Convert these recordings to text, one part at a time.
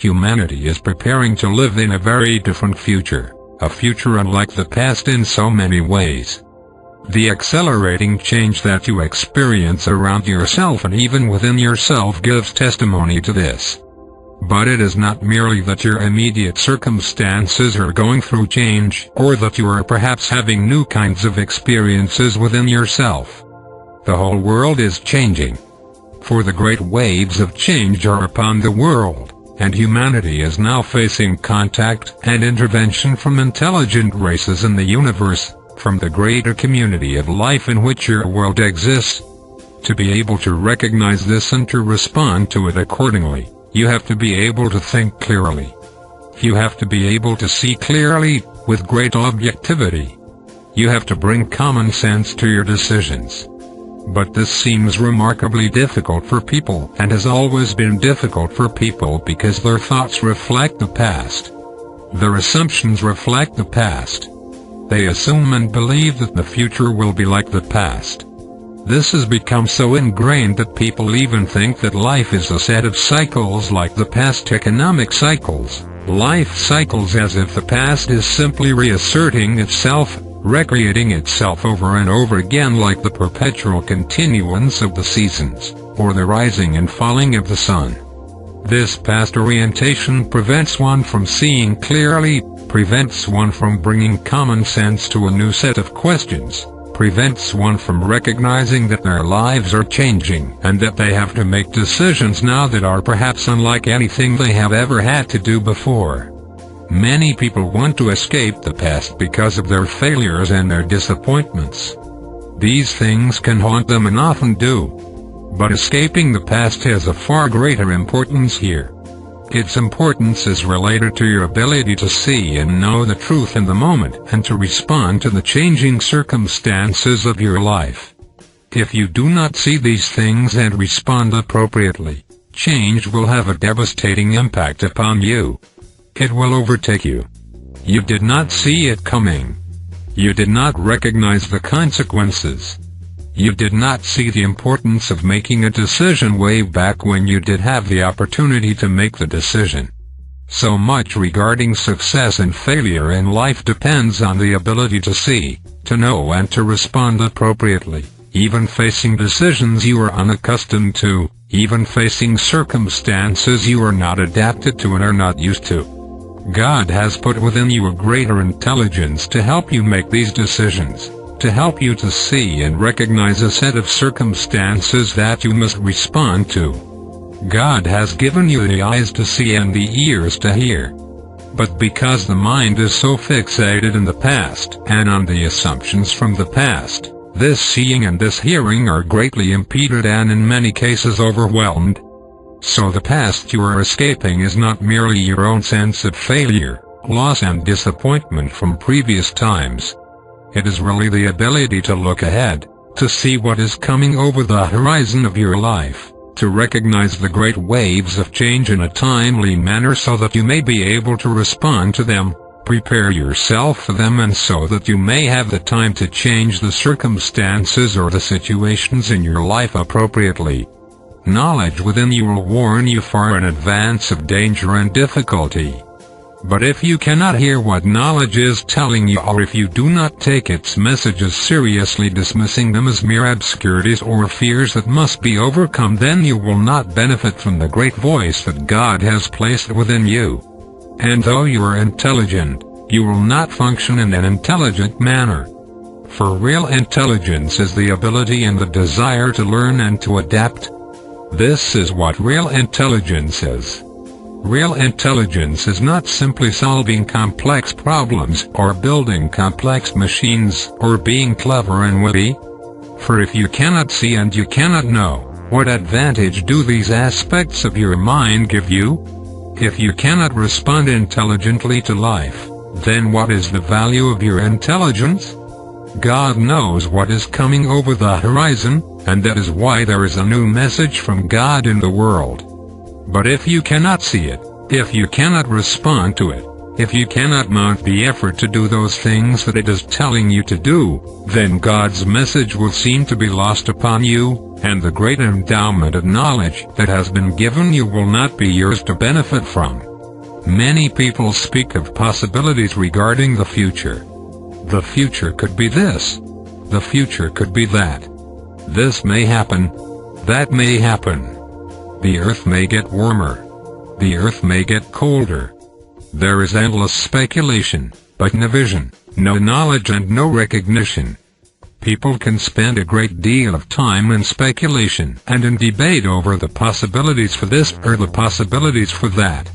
Humanity is preparing to live in a very different future, a future unlike the past in so many ways. The accelerating change that you experience around yourself and even within yourself gives testimony to this. But it is not merely that your immediate circumstances are going through change, or that you are perhaps having new kinds of experiences within yourself. The whole world is changing. For the great waves of change are upon the world, and humanity is now facing contact and intervention from intelligent races in the universe, from the greater community of life in which your world exists. To be able to recognize this and to respond to it accordingly, you have to be able to think clearly. You have to be able to see clearly, with great objectivity. You have to bring common sense to your decisions. But this seems remarkably difficult for people, and has always been difficult for people because their thoughts reflect the past. Their assumptions reflect the past. They assume and believe that the future will be like the past. This has become so ingrained that people even think that life is a set of cycles like the past economic cycles, life cycles, as if the past is simply reasserting itself, recreating itself over and over again like the perpetual continuance of the seasons, or the rising and falling of the sun. This past orientation prevents one from seeing clearly, prevents one from bringing common sense to a new set of questions, prevents one from recognizing that their lives are changing and that they have to make decisions now that are perhaps unlike anything they have ever had to do before. Many people want to escape the past because of their failures and their disappointments. These things can haunt them and often do. But escaping the past has a far greater importance here. Its importance is related to your ability to see and know the truth in the moment and to respond to the changing circumstances of your life. If you do not see these things and respond appropriately, change will have a devastating impact upon you. It will overtake you. You did not see it coming. You did not recognize the consequences. You did not see the importance of making a decision way back when you did have the opportunity to make the decision. So much regarding success and failure in life depends on the ability to see, to know and to respond appropriately, even facing decisions you are unaccustomed to, even facing circumstances you are not adapted to and are not used to. God has put within you a greater intelligence to help you make these decisions, to help you to see and recognize a set of circumstances that you must respond to. God has given you the eyes to see and the ears to hear. But because the mind is so fixated in the past and on the assumptions from the past, this seeing and this hearing are greatly impeded and in many cases overwhelmed. So the past you are escaping is not merely your own sense of failure, loss and disappointment from previous times. It is really the ability to look ahead, to see what is coming over the horizon of your life, to recognize the great waves of change in a timely manner so that you may be able to respond to them, prepare yourself for them, and so that you may have the time to change the circumstances or the situations in your life appropriately. Knowledge within you will warn you far in advance of danger and difficulty. But if you cannot hear what knowledge is telling you, or if you do not take its messages seriously, dismissing them as mere obscurities or fears that must be overcome, then you will not benefit from the great voice that God has placed within you. And though you are intelligent, you will not function in an intelligent manner. For real intelligence is the ability and the desire to learn and to adapt. This is what real intelligence is. Real intelligence is not simply solving complex problems, or building complex machines, or being clever and witty. For if you cannot see and you cannot know, what advantage do these aspects of your mind give you? If you cannot respond intelligently to life, then what is the value of your intelligence? God knows what is coming over the horizon, and that is why there is a new message from God in the world. But if you cannot see it, if you cannot respond to it, if you cannot mount the effort to do those things that it is telling you to do, then God's message will seem to be lost upon you, and the great endowment of knowledge that has been given you will not be yours to benefit from. Many people speak of possibilities regarding the future. The future could be this. The future could be that. This may happen. That may happen. The earth may get warmer. The earth may get colder. There is endless speculation, but no vision, no knowledge and no recognition. People can spend a great deal of time in speculation and in debate over the possibilities for this or the possibilities for that.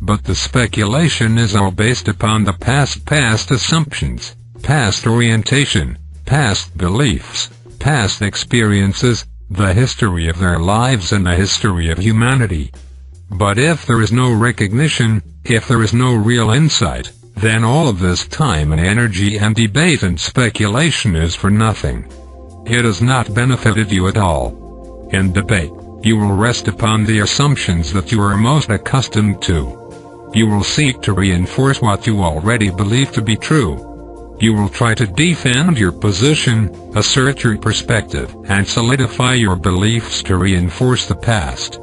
But the speculation is all based upon the past assumptions, past orientation, past beliefs, past experiences, the history of their lives and the history of humanity. But if there is no recognition, if there is no real insight, then all of this time and energy and debate and speculation is for nothing. It has not benefited you at all. In debate, you will rest upon the assumptions that you are most accustomed to. You will seek to reinforce what you already believe to be true. You will try to defend your position, assert your perspective, and solidify your beliefs to reinforce the past.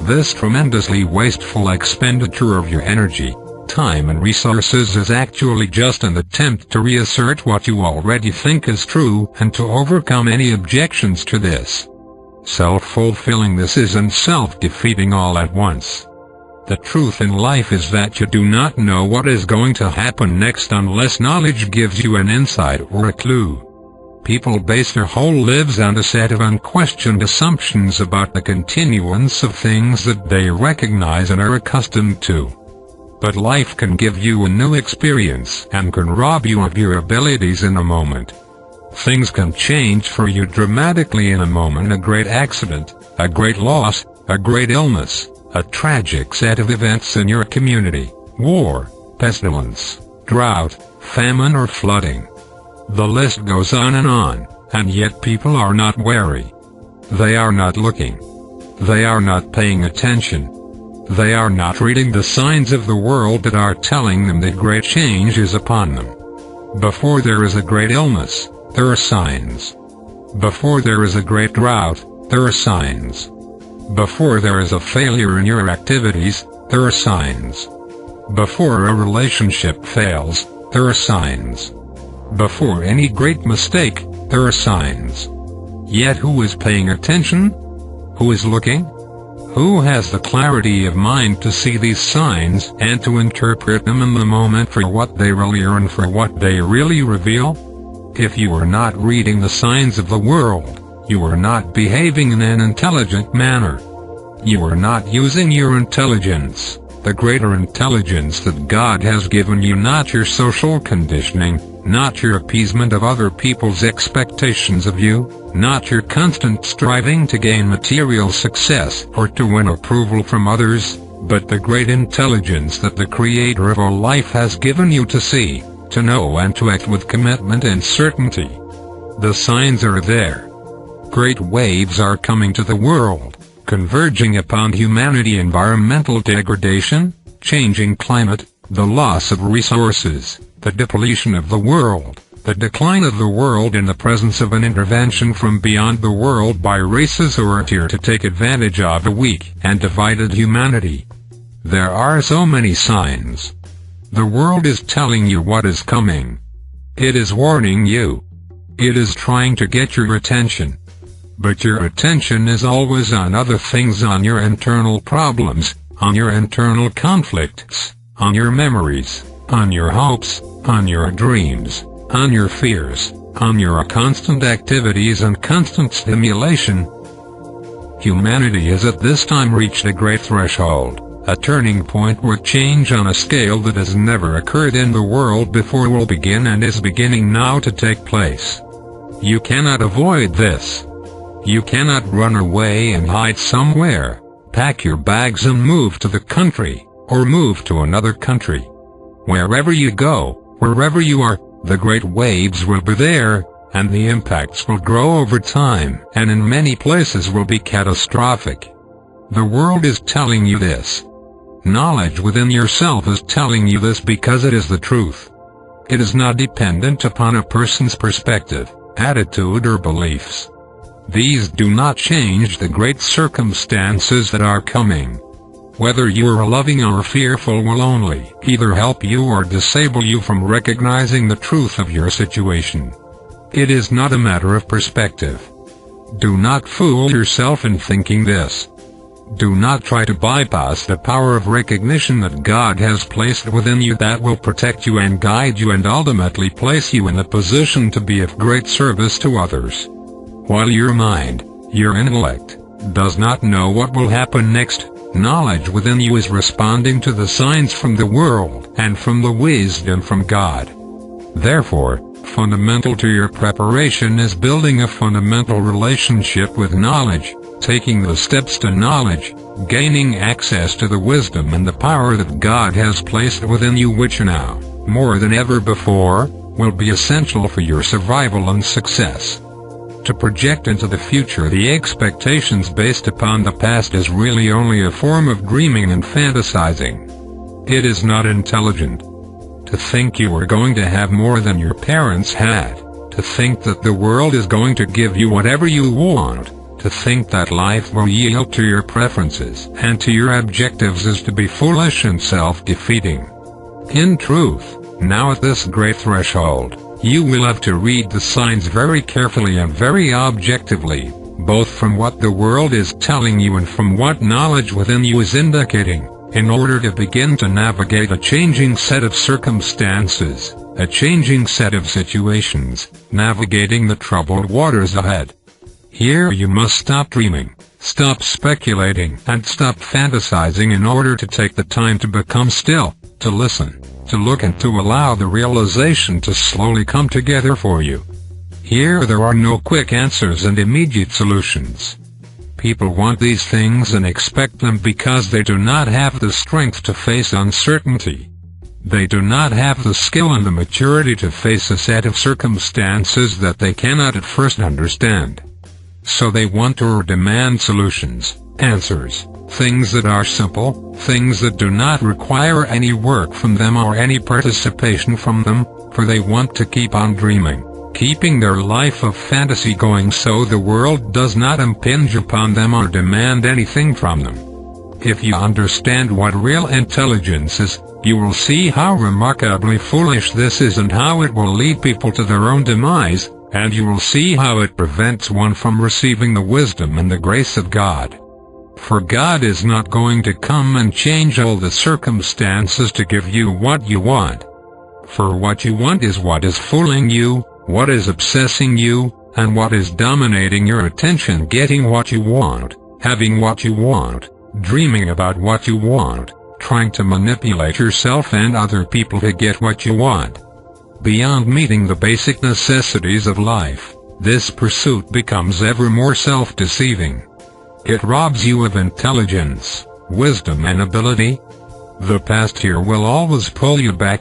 This tremendously wasteful expenditure of your energy, time and resources is actually just an attempt to reassert what you already think is true and to overcome any objections to this. Self-fulfilling this is and self-defeating all at once. The truth in life is that you do not know what is going to happen next unless knowledge gives you an insight or a clue. People base their whole lives on a set of unquestioned assumptions about the continuance of things that they recognize and are accustomed to. But life can give you a new experience and can rob you of your abilities in a moment. Things can change for you dramatically in a moment. A great accident, a great loss, a great illness, a tragic set of events in your community, war, pestilence, drought, famine or flooding. The list goes on, and yet people are not wary. They are not looking. They are not paying attention. They are not reading the signs of the world that are telling them that great change is upon them. Before there is a great illness, there are signs. Before there is a great drought, there are signs. Before there is a failure in your activities, there are signs. Before a relationship fails, there are signs. Before any great mistake, there are signs. Yet who is paying attention? Who is looking? Who has the clarity of mind to see these signs and to interpret them in the moment for what they really are and for what they really reveal? If you are not reading the signs of the world, you are not behaving in an intelligent manner. You are not using your intelligence, the greater intelligence that God has given you, not your social conditioning, not your appeasement of other people's expectations of you, not your constant striving to gain material success or to win approval from others, but the great intelligence that the Creator of all life has given you to see, to know and to act with commitment and certainty. The signs are there. Great waves are coming to the world, converging upon humanity: environmental degradation, changing climate, the loss of resources, the depletion of the world, the decline of the world in the presence of an intervention from beyond the world by races who are here to take advantage of a weak and divided humanity. There are so many signs. The world is telling you what is coming. It is warning you. It is trying to get your attention. But your attention is always on other things, on your internal problems, on your internal conflicts, on your memories, on your hopes, on your dreams, on your fears, on your constant activities and constant stimulation. Humanity has at this time reached a great threshold, a turning point where change on a scale that has never occurred in the world before will begin and is beginning now to take place. You cannot avoid this. You cannot run away and hide somewhere, pack your bags and move to the country, or move to another country. Wherever you go, wherever you are, the great waves will be there, and the impacts will grow over time, and in many places will be catastrophic. The world is telling you this. Knowledge within yourself is telling you this because it is the truth. It is not dependent upon a person's perspective, attitude or beliefs. These do not change the great circumstances that are coming. whether you are loving or fearful, will only either help you or disable you from recognizing the truth of your situation. It is not a matter of perspective. Do not fool yourself in thinking this. Do not try to bypass the power of recognition that God has placed within you that will protect you and guide you and ultimately place you in a position to be of great service to others. While your mind, your intellect, does not know what will happen next, knowledge within you is responding to the signs from the world and from the wisdom from God. Therefore, fundamental to your preparation is building a fundamental relationship with knowledge, taking the steps to knowledge, gaining access to the wisdom and the power that God has placed within you, which now, more than ever before, will be essential for your survival and success. To project into the future the expectations based upon the past is really only a form of dreaming and fantasizing. It is not intelligent. To think you are going to have more than your parents had, to think that the world is going to give you whatever you want, to think that life will yield to your preferences and to your objectives is to be foolish and self-defeating. In truth, now at this great threshold, you will have to read the signs very carefully and very objectively, both from what the world is telling you and from what knowledge within you is indicating, in order to begin to navigate a changing set of circumstances, a changing set of situations, navigating the troubled waters ahead. Here you must stop dreaming, stop speculating, and stop fantasizing in order to take the time to become still, to listen, to look, and to allow the realization to slowly come together for you. Here there are no quick answers and immediate solutions. People want these things and expect them because they do not have the strength to face uncertainty. They do not have the skill and the maturity to face a set of circumstances that they cannot at first understand. So they want or demand solutions, answers, things that are simple, things that do not require any work from them or any participation from them, for they want to keep on dreaming, keeping their life of fantasy going so the world does not impinge upon them or demand anything from them. If you understand what real intelligence is, you will see how remarkably foolish this is and how it will lead people to their own demise, and you will see how it prevents one from receiving the wisdom and the grace of God. For God is not going to come and change all the circumstances to give you what you want. For what you want is what is fooling you, what is obsessing you, and what is dominating your attention. Getting what you want, having what you want, dreaming about what you want, trying to manipulate yourself and other people to get what you want. Beyond meeting the basic necessities of life, this pursuit becomes ever more self-deceiving. It robs you of intelligence, wisdom, and ability. The past here will always pull you back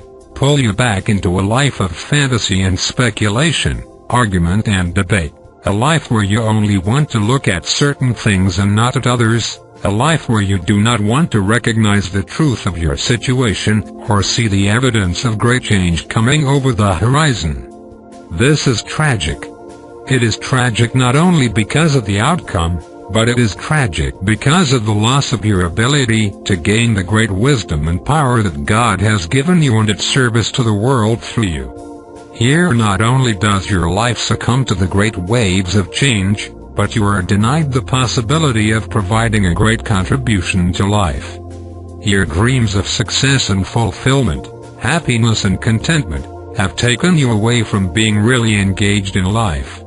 into a life of fantasy and speculation, argument and debate, a life where you only want to look at certain things and not at others, a life where you do not want to recognize the truth of your situation or see the evidence of great change coming over the horizon. This is tragic. It is tragic not only because of the outcome, but it is tragic because of the loss of your ability to gain the great wisdom and power that God has given you and its service to the world through you. Here not only does your life succumb to the great waves of change, but you are denied the possibility of providing a great contribution to life. Your dreams of success and fulfillment, happiness and contentment, have taken you away from being really engaged in life.